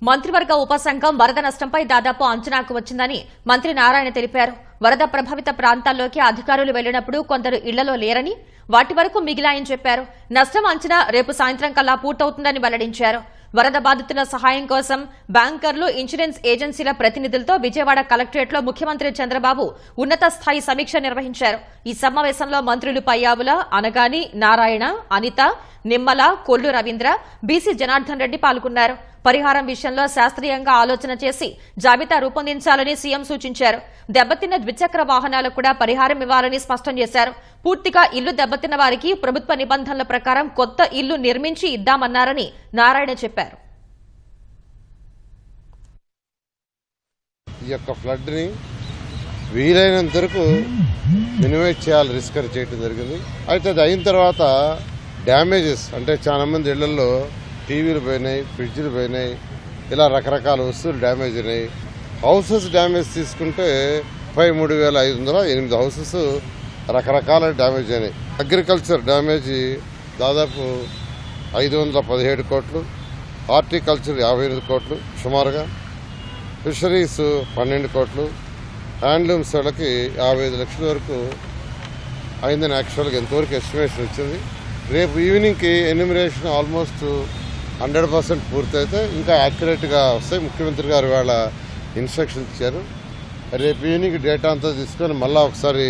మంత్రివర్గ ఉపసంఘం వరద నష్టంపై దాదాపు అంచనాకు వచ్చిందని మంత్రి నారాయణ తెలిపారు. వరద ప్రభావిత ప్రాంతాల్లోకి అధికారులు వెళ్లినప్పుడు కొందరు ఇళ్లలో లేరని, వాటి వరకు మిగిలాయని చెప్పారు. నష్టం అంచనా రేపు సాయంత్రం కల్లా పూర్తవుతుందని వెల్లడించారు. వరద బాధితుల సహాయం కోసం బ్యాంకర్లు, ఇన్సూరెన్స్ ఏజెన్సీల ప్రతినిధులతో విజయవాడ కలెక్టరేట్లో ముఖ్యమంత్రి చంద్రబాబు ఉన్నత స్థాయి సమీక్ష నిర్వహించారు. ఈ సమావేశంలో మంత్రులు పయ్యావుల, అనగాని, నారాయణ, అనిత, నిమ్మల, కొల్లు రవీంద్ర, బీసీ జనార్దన్ రెడ్డి పాల్గొన్నారు. పరిహారం విషయంలో శాస్త్రీయంగా ఆలోచన చేసి జాబితా రూపొందించాలని సీఎం సూచించారు. దెబ్బతిన్న ద్విచక్ర వాహనాలకు కూడా పరిహారం ఇవ్వాలని స్పష్టం చేశారు. పూర్తిగా ఇల్లు దెబ్బతిన్న వారికి ప్రభుత్వ నిబంధనల ప్రకారం కొత్త ఇల్లు నిర్మించి ఇద్దామన్నారని నారాయణ చెప్పారు. ఈ యొక్క ఫ్లడ్ ని వీలైనంత వరకు మినిమైజ్ చేయాలి, రిస్క్ చేయడం జరిగింది. అయితే అది అయిన తర్వాత డ్యామేజెస్ అంటే చాలా మంది ఇళ్లలో టీవీలు పోయినాయి, ఫ్రిడ్జ్లు పోయినాయి, ఇలా రకరకాల వస్తువులు డ్యామేజ్ అయినాయి. హౌసెస్ డ్యామేజ్ తీసుకుంటే 3,500 హౌసెస్ రకరకాల డ్యామేజ్ అయినాయి. అగ్రికల్చర్ డ్యామేజ్ దాదాపు 517 కోట్లు, హార్టికల్చర్ 58 కోట్లు సుమారుగా, ఫిషరీస్ 12 కోట్లు, హ్యాండ్లూమ్స్ వాళ్ళకి 55 లక్షల వరకు అయిందని యాక్చువల్గా ఎంతవరకు ఎస్టిమేషన్ వచ్చింది. రేపు ఈవినింగ్కి ఎన్యూమరేషన్ ఆల్మోస్ట్ 100% పూర్తయితే ఇంకా యాక్యురేట్గా వస్తాయి. ముఖ్యమంత్రి గారు వాళ్ళ ఇన్స్ట్రక్షన్ ఇచ్చారు. రేపు ఈవినింగ్ డేటా అంతా తీసుకొని మళ్ళీ ఒకసారి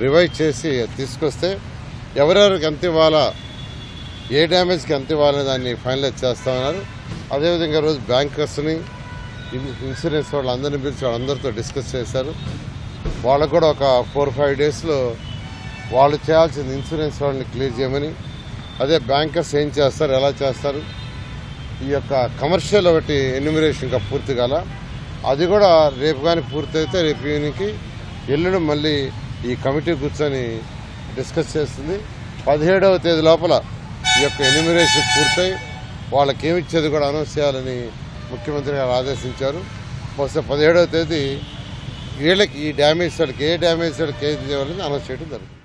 రివైజ్ చేసి తీసుకొస్తే ఎవరెవరికి ఎంత ఇవ్వాలా, ఏ డ్యామేజ్కి ఎంత ఇవ్వాలని దాన్ని ఫైనలైజ్ చేస్తామన్నారు. అదేవిధంగా రోజు బ్యాంకర్స్ని, ఇన్సూరెన్స్ వాళ్ళందరినీ పిలిచి వాళ్ళందరితో డిస్కస్ చేశారు. వాళ్ళకు కూడా ఒక 4-5 డేస్లో వాళ్ళు చేయాల్సిన ఇన్సూరెన్స్ వాళ్ళని క్లియర్ చేయమని, అదే బ్యాంకర్స్ ఏం చేస్తారు, ఎలా చేస్తారు, ఈ యొక్క కమర్షియల్ ఒకటి ఎన్యూమరేషన్ ఇంకా పూర్తి కాల, అది కూడా రేపు కానీ పూర్తయితే రేపు ఈవినింగ్కి ఎల్లుండి మళ్ళీ ఈ కమిటీ కూర్చొని డిస్కస్ చేస్తుంది. 17వ తేదీ లోపల ఈ యొక్క ఎన్యూమరేషన్ పూర్తయి వాళ్ళకి ఏమిచ్చేది కూడా అనౌన్స్ చేయాలని ముఖ్యమంత్రి గారు ఆదేశించారు. బహుశా 17వ తేదీ వీళ్ళకి ఈ డ్యామేజ్ వాళ్ళకి ఏ డ్యామేజ్ వాళ్ళకి ఏది చేయాలని అనౌన్స్ చేయడం జరుగుతుంది.